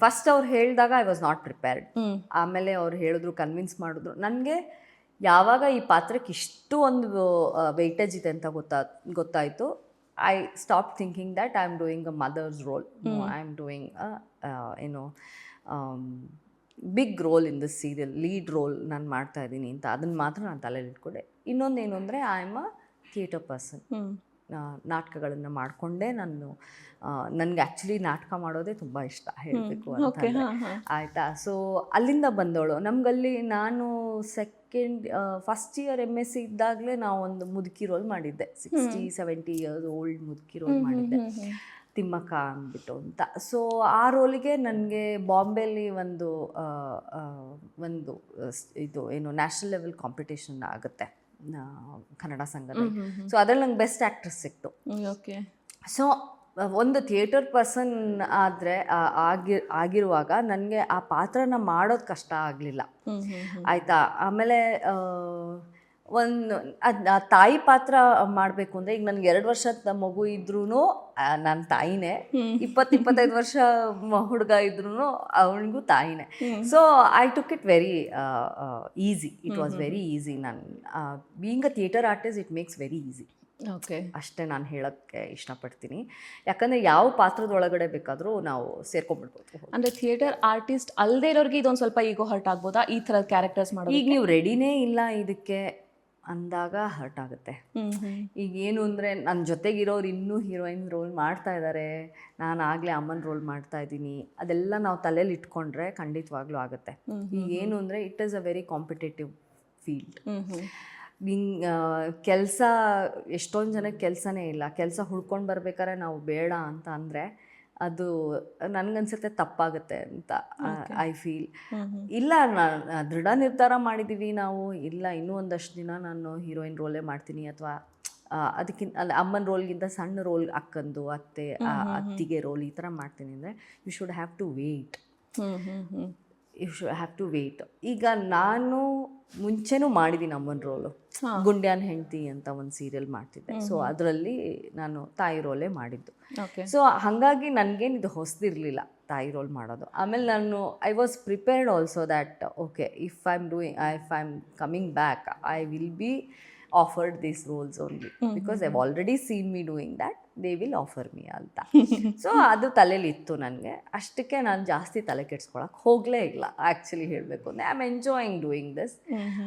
First ಅವ್ರು ಹೇಳಿದಾಗ I was not prepared. ಆಮೇಲೆ ಅವ್ರು ಹೇಳಿದ್ರು, ಕನ್ವಿನ್ಸ್ ಮಾಡಿದ್ರು. ನನಗೆ ಯಾವಾಗ ಈ ಪಾತ್ರಕ್ಕೆ ಇಷ್ಟು ಒಂದು ವೆಯ್ಟೇಜ್ ಇದೆ ಅಂತ ಗೊತ್ತಾಯಿತು, I stop thinking that I am doing a mother's role. I am doing ಏನೋ big role in this serial, lead role ನಾನು ಮಾಡ್ತಾ ಇದ್ದೀನಿ ಅಂತ. ಅದನ್ನು ಮಾತ್ರ ನಾನು ತಲೆಯಲ್ಲಿ ಇಟ್ಕೊಂಡೆ. ಇನ್ನೊಂದೇನು ಅಂದರೆ I am a theatre person. ನಾಟಕಗಳನ್ನು ಮಾಡಿಕೊಂಡೇ ನನಗೆ ಆ್ಯಕ್ಚುಲಿ ನಾಟಕ ಮಾಡೋದೇ ತುಂಬ ಇಷ್ಟ, ಹೇಳಬೇಕು ಅಂತ. ಆಯಿತಾ, ಸೊ ಅಲ್ಲಿಂದ ಬಂದವಳು. ನಮಗಲ್ಲಿ ನಾನು ಫಸ್ಟ್ ಇಯರ್ MSc ಇದ್ದಾಗಲೇ ನಾವು ಒಂದು ಮುದುಕಿ ರೋಲ್ ಮಾಡಿದ್ದೆ. 60-70 ಇಯರ್ಸ್ ಓಲ್ಡ್ ಮುದುಕಿ ರೋಲ್ ಮಾಡಿದ್ದೆ, ತಿಮ್ಮಕ್ಕ ಅಂದ್ಬಿಟ್ಟು ಅಂತ. ಸೊ ಆ ರೋಲಿಗೆ ನನಗೆ ಬಾಂಬೆಲಿ ಒಂದು ಇದು ಏನು ನ್ಯಾಷನಲ್ ಲೆವೆಲ್ ಕಾಂಪಿಟೇಷನ್ ಆಗುತ್ತೆ ಕನ್ನಡ ಸಂಘದಲ್ಲಿ. ಸೊ ಅದ್ರಲ್ಲಿ ನಂಗೆ ಬೆಸ್ಟ್ ಆ್ಯಕ್ಟ್ರೆಸ್ ಸಿಕ್ತು. ಓಕೆ. ಸೊ ಒಂದು ಥಿಯೇಟರ್ ಪರ್ಸನ್ ಆಗಿರುವಾಗ ನನಗೆ ಆ ಪಾತ್ರನ ಮಾಡೋದು ಕಷ್ಟ ಆಗಲಿಲ್ಲ. ಆಯಿತಾ, ಆಮೇಲೆ ತಾಯಿ ಪಾತ್ರ ಮಾಡಬೇಕು ಅಂದರೆ, ಈಗ ನನಗೆ 2 ವರ್ಷದ ಮಗು ಇದ್ರೂ ನನ್ನ ತಾಯಿನೇ, 20-25 ವರ್ಷ ಹುಡುಗ ಇದ್ರೂ ಅವನಿಗೂ ತಾಯಿನೇ. So I took it very easy. It was very easy. ನಾನು being a theatre artist, it makes very easy. Okay, ಅಷ್ಟೇ ನಾನು ಹೇಳೋಕ್ಕೆ ಇಷ್ಟಪಡ್ತೀನಿ. ಯಾಕಂದರೆ ಯಾವ ಪಾತ್ರದೊಳಗಡೆ ಬೇಕಾದರೂ ನಾವು ಸೇರ್ಕೊಂಡ್ಬಿಡ್ಬೋದು. ಅಂದರೆ ಥಿಯೇಟರ್ ಆರ್ಟಿಸ್ಟ್ ಅಲ್ಲದೆ ಇರೋರಿಗೆ ಇದೊಂದು ಸ್ವಲ್ಪ ಈಗೋ ಹರ್ಟ್ ಆಗ್ಬೋದಾ ಈ ಥರದ ಕ್ಯಾರೆಕ್ಟರ್ಸ್ ಮಾಡೋದು? ಈಗ ನೀವು ರೆಡಿನೇ ಇಲ್ಲ ಇದಕ್ಕೆ ಅಂದಾಗ ಹರ್ಟ್ ಆಗುತ್ತೆ. ಈಗ ಏನು ಅಂದರೆ, ನನ್ನ ಜೊತೆಗಿರೋರು ಇನ್ನೂ ಹೀರೋಯಿನ್ ರೋಲ್ ಮಾಡ್ತಾ ಇದ್ದಾರೆ, ನಾನು ಆಗಲೇ ಅಮ್ಮನ ರೋಲ್ ಮಾಡ್ತಾ ಇದ್ದೀನಿ, ಅದೆಲ್ಲ ನಾವು ತಲೆಯಲ್ಲಿ ಇಟ್ಕೊಂಡ್ರೆ ಖಂಡಿತವಾಗ್ಲೂ ಆಗುತ್ತೆ. ಈಗ ಏನು ಅಂದರೆ, it is a very competitive field. ಕೆಲಸ ಎಷ್ಟೊಂದು ಜನಕ್ಕೆ ಕೆಲಸನೇ ಇಲ್ಲ. ಕೆಲಸ ಹುಡ್ಕೊಂಡು ಬರ್ಬೇಕಾದ್ರೆ ನಾವು ಬೇಡ ಅಂತ ಅಂದರೆ ಅದು ನನಗನ್ಸುತ್ತೆ ತಪ್ಪಾಗುತ್ತೆ ಅಂತ ಐ ಫೀಲ್. ಇಲ್ಲ, ದೃಢ ನಿರ್ಧಾರ ಮಾಡಿದ್ದೀವಿ ನಾವು, ಇಲ್ಲ ಇನ್ನೂ ಒಂದಷ್ಟು ದಿನ ನಾನು ಹೀರೋಯಿನ್ ರೋಲೇ ಮಾಡ್ತೀನಿ, ಅಥವಾ ಅದಕ್ಕಿಂತ ಅಮ್ಮನ ರೋಲ್ಗಿಂತ ಸಣ್ಣ ರೋಲ್ ಅಕ್ಕಂದು, ಅತ್ತಿಗೆ ರೋಲ್ ಈ ಥರ ಮಾಡ್ತೀನಿ ಅಂದರೆ you should have to wait. ಈಗ ನಾನು ಮುಂಚೆನೂ ಮಾಡಿದ್ದೀನಿ ಅಮ್ಮನ ರೋಲು. ಗುಂಡ್ಯಾನ್ ಹೆಂಡತಿ ಅಂತ ಒಂದು ಸೀರಿಯಲ್ ಮಾಡ್ತಿದ್ದೆ. ಸೊ ಅದರಲ್ಲಿ ನಾನು ತಾಯಿ ರೋಲೇ ಮಾಡಿದ್ದು. ಸೊ ಹಾಗಾಗಿ ನನಗೇನು ಇದು ಹೊಸದಿರಲಿಲ್ಲ ತಾಯಿ ರೋಲ್ ಮಾಡೋದು. ಆಮೇಲೆ ನಾನು I was prepared also that okay, if I am coming back I will be offered these roles only because I have already seen me doing that, they will offer me ಅಂತ. So ಅದು ತಲೆಯಲ್ಲಿ ಇತ್ತು ನನಗೆ. ಅಷ್ಟಕ್ಕೆ ನಾನು ಜಾಸ್ತಿ ತಲೆ ಕೆಡ್ಸ್ಕೊಳಕ್ಕೆ ಹೋಗಲೇ ಇಲ್ಲ. ಆ್ಯಕ್ಚುಲಿ ಹೇಳಬೇಕು ಅಂದರೆ I am enjoying doing this.